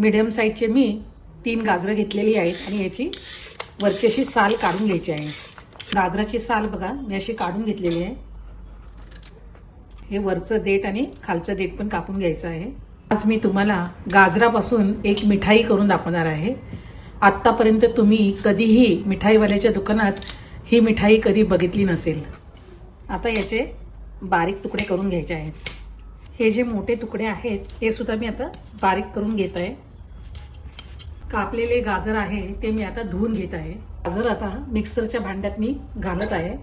Medium साईजचे मी 3 गाजरं घेतलेली आहेत आणि याची वरची अशी साल काढून घ्यायची आहे। गाजराची साल बघा मी अशी काढून घेतलेली आहे। हे वरचं देठ आणि खालचं देठ पण कापून घ्यायचं आहे। आज मी तुम्हाला गाजरापासून एक मिठाई करून दाखवणार आहे। आत्तापर्यंत तुम्ही कधीही मिठाईवाल्याच्या दुकानात ही मिठाई कधी बघितली नसेल। आता याचे बारीक तुकडे करून घ्यायचे आहेत। हे जे मोठे तुकडे आहेत ते सुद्धा मी आता बारीक करून घेत आहे। कापलेले गाजर आहे ते मी आता धुवून घेत आहे। गाजर आता मिक्सरच्या भांड्यात मी घालत आहे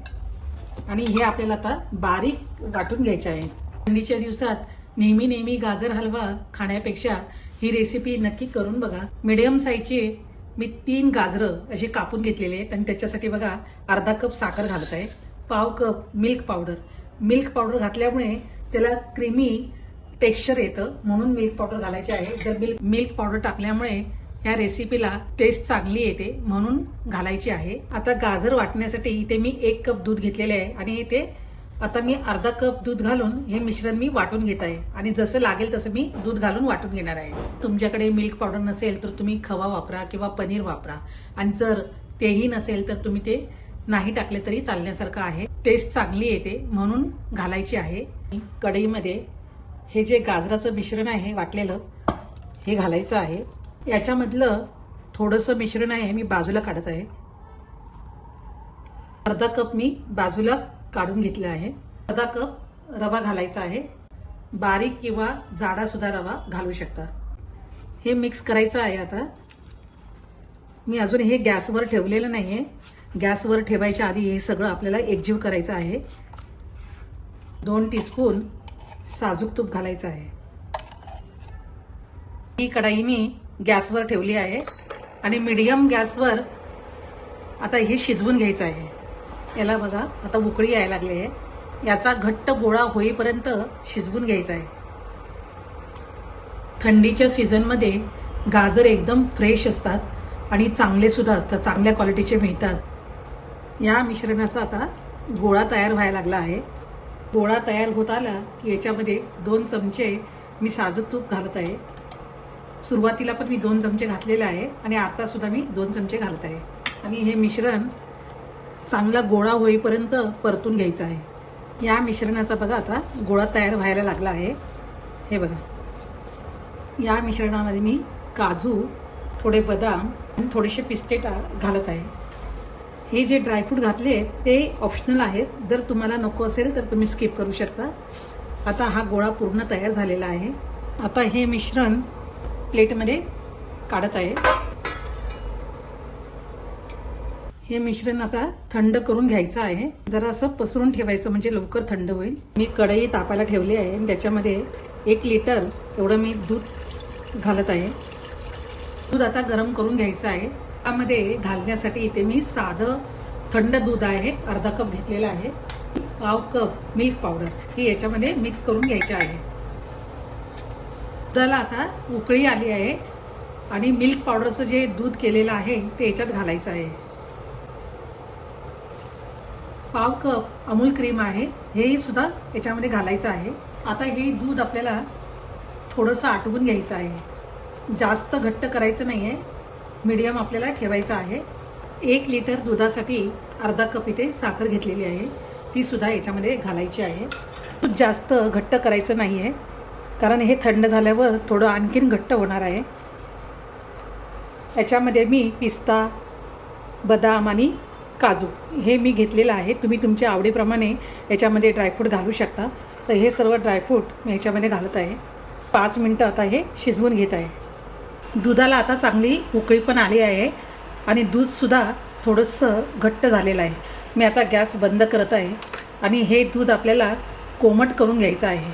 आणि हे आपल्याला आता बारीक वाटून घ्यायचे आहे। थंडीच्या दिवसात नेहमी गाजर हलवा खाण्यापेक्षा ही रेसिपी नक्की करून बघा। मीडियम साईजचे मी 3 गाजरं असे कापून घेतलेले आहेत आणि त्याच्यासाठी बघा अर्धा कप साखर घालत आहे। पाव कप मिल्क पावडर घातल्यामुळे त्याला क्रीमी टेक्स्चर येतं म्हणून मिल्क पावडर घालायचे आहे। जर मिल्क पावडर टाकल्यामुळे या रेसिपीला टेस्ट चांगली येते म्हणून घालायची आहे। आता गाजर वाटण्यासाठी इथे मी 1 कप दूध घेतलेले आहे आणि इथे आता मी अर्धा कप दूध घालून हे मिश्रण मी वाटून घेत आहे आणि जसं लागेल तसं मी दूध घालून वाटून घेणार आहे। तुमच्याकडे मिल्क पावडर नसेल तर तुम्ही खवा वापरा किंवा पनीर वापरा आणि जर तेही नसेल तर तुम्ही ते नाही टाकले तरी चालण्यासारखं आहे। टेस्ट चांगली येते म्हणून घालायची आहे। कढईमध्ये हे जे गाजराचं मिश्रण आहे वाटलेलं हे घालायचं आहे। याच्यामधलं थोडंसं मिश्रण आहे मी बाजूला काढत आहे। अर्धा कप मी बाजूला काढून घेतला आहे। अर्धा कप रवा घालायचा आहे। बारीक किंवा जाडा सुद्धा रवा घालू शकता। हे मिक्स करायचं आहे। आता मी अजून हे गॅसवर ठेवलेलं नाहीये। गॅसवर ठेवायच्या आधी हे सगळं आपल्याला एकजीव करायचं आहे। 2 टीस्पून साजूक तूप घालायचं आहे। ही कढई मी गॅसवर ठेवली आहे आणि मीडियम गॅसवर आता हे शिजवून घ्यायचं आहे। याला बघा आता उकळी यायला लागली आहे। याचा घट्ट गोळा होईपर्यंत शिजवून घ्यायचा आहे। थंडीच्या सीझनमध्ये गाजर एकदम फ्रेश असतात आणि चांगले सुद्धा असतात, चांगल्या क्वालिटीचे मिळतात। या मिश्रणाचा आता गोळा तयार व्हायला लागला आहे। गोळा तयार होत आला की याच्यामध्ये 2 चमचे मी साजूक तूप घालत आहे। सुरुवातीला पण मी 2 चमचे घातलेले आहे आणि आता सुद्धा मी 2 चमचे घालत आहे आणि हे मिश्रण चांगला गोळा होईपर्यंत परतून घ्यायचं आहे। या मिश्रणाचा बघा आता गोळा तयार व्हायला लागला आहे। हे बघा या मिश्रणामध्ये मी काजू, थोडे बदाम आणि थोडेसे पिस्ते घालत आहे। हे जे ड्रायफ्रूट घातले ते ऑप्शनल आहेत, जर तुम्हाला नको असेल तर तुम्ही स्किप करू शकता। आता हा गोळा पूर्ण तयार झालेला आहे। आता हे मिश्रण प्लेटमध्ये काढत आहे। हे मिश्रण आता थंड करून घ्यायचं आहे। जरा असं पसरून ठेवायचं म्हणजे लवकर थंड होईल। मी कढई तापायला ठेवली आहे आणि त्याच्यामध्ये 1 लिटर एवढं मी दूध घालत आहे। दूध आता गरम करून घ्यायचं आहे। त्यामध्ये घालण्यासाठी इथे मी साधं थंड दूध आहे अर्धा कप घेतलेलं आहे। पाव कप मिल्क पावडर ही याच्यामध्ये मिक्स करून घ्यायची आहे। दुधाला आता उकळी आली आहे आणि मिल्क पावडरचं जे दूध केलेलं आहे ते याच्यात घालायचं आहे। पाव कप अमूल क्रीम आहे हेही सुद्धा याच्यामध्ये घालायचं आहे। आता हे दूध आपल्याला थोडंसं आटवून घ्यायचं आहे। जास्त घट्ट करायचं नाही आहे, मीडियम आपल्याला ठेवायचं आहे। 1 लिटर दुधासाठी अर्धा कप इथे साखर घेतलेली आहे, ती सुद्धा याच्यामध्ये घालायची आहे। दूध जास्त घट्ट करायचं नाही आहे कारण हे थंड झाल्यावर थोडं आणखीन घट्ट होणार आहे। याच्यामध्ये मी पिस्ता, बदाम आणि काजू हे मी घेतलेलं आहे। तुम्ही तुमच्या आवडीप्रमाणे याच्यामध्ये ड्रायफ्रूट घालू शकता। तर हे सर्व ड्रायफ्रूट मी ह्याच्यामध्ये घालत आहे। 5 मिनटं आता हे शिजवून घेत आहे। दुधाला आता चांगली उकळी पण आली आहे आणि दूधसुद्धा थोडंसं घट्ट झालेलं आहे। मी आता गॅस बंद करत आहे आणि हे दूध आपल्याला कोमट करून घ्यायचं आहे।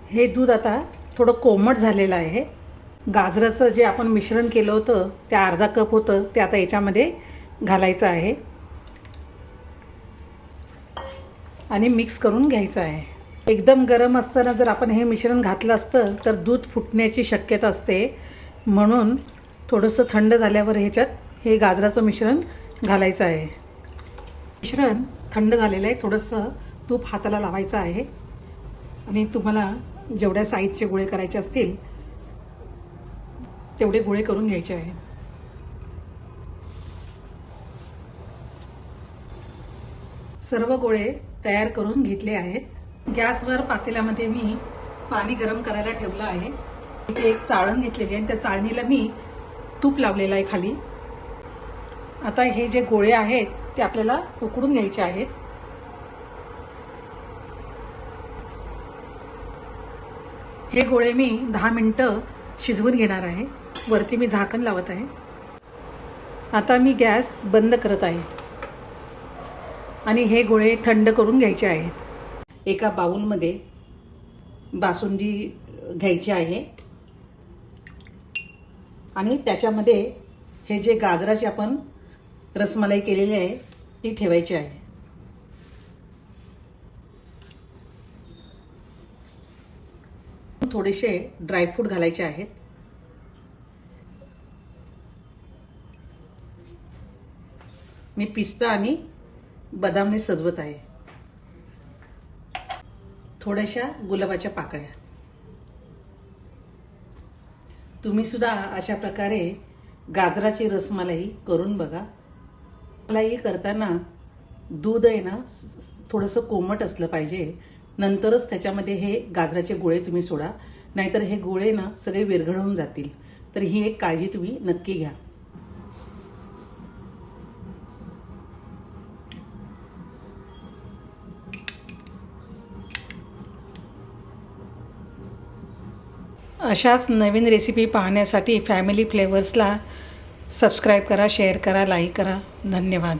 हे दूध आता थोडं कोमट झालेलं आहे। गाजराचं जे आपण मिश्रण केलं होतं त्या अर्धा कप होतं ते आता याच्यामध्ये घालायचं आहे आणि मिक्स करून घ्यायचं आहे। एकदम गरम असताना जर आपण हे मिश्रण घातलं असतं तर दूध फुटण्याची शक्यता असते, म्हणून थोडंसं थंड झाल्यावर ह्याच्यात हे गाजराचं मिश्रण घालायचं आहे। मिश्रण थंड झालेलं आहे। थोडंसं तूप हाताला लावायचं आहे आणि तुम्हाला जेवढ्या साईजचे गोळे करायचे असतील तेवढे गोळे करून घ्यायचे आहेत. सर्व गोळे तयार करून घेतले आहेत. गॅसवर पातेल्यामध्ये मी पाणी गरम करायला ठेवलं आहे. इथे एक चाळण घेतलेली आहे, त्या चाळणीला मी तूप लावलेलं आहे खाली. आता हे जे गोळे आहेत ते आपल्याला उकडून घ्यायचे आहेत. हे गोळे मी 10 मिनिटं शिजवून घेणार आहे. वरती मी झाकण लावत आहे. आता मी गॅस बंद करत आहे आणि हे गोळे थंड करून घ्यायचे आहेत. एका बाउलमध्ये बासुंदी घ्यायची आहे आणि त्याच्यामध्ये हे जे गाजराची आपण रसमलाई केलेली आहे ती ठेवायची आहे. थोडेसे ड्रायफ्रूट घालायचे आहेत. मी पिस्ता आणि बदामने सजवत आहे. थोड्याशा गुलाबाच्या पाकळ्या. तुम्ही सुद्धा अशा प्रकारे गाजराची रसमलाई करून बघा. मलाई करताना दूध आहे ना थोडंसं कोमट असलं पाहिजे, नंतरच त्याच्यामध्ये हे गाजराचे गोळे तुम्ही सोडा, नाहीतर हे गोळे ना सगळे विरघळून जातील. तर ही एक काळजी तुम्ही नक्की घ्या. अशाच नवीन रेसिपी पाहण्यासाठी फॅमिली फ्लेवर्सला सबस्क्राईब करा, शेअर करा, लाईक करा. धन्यवाद.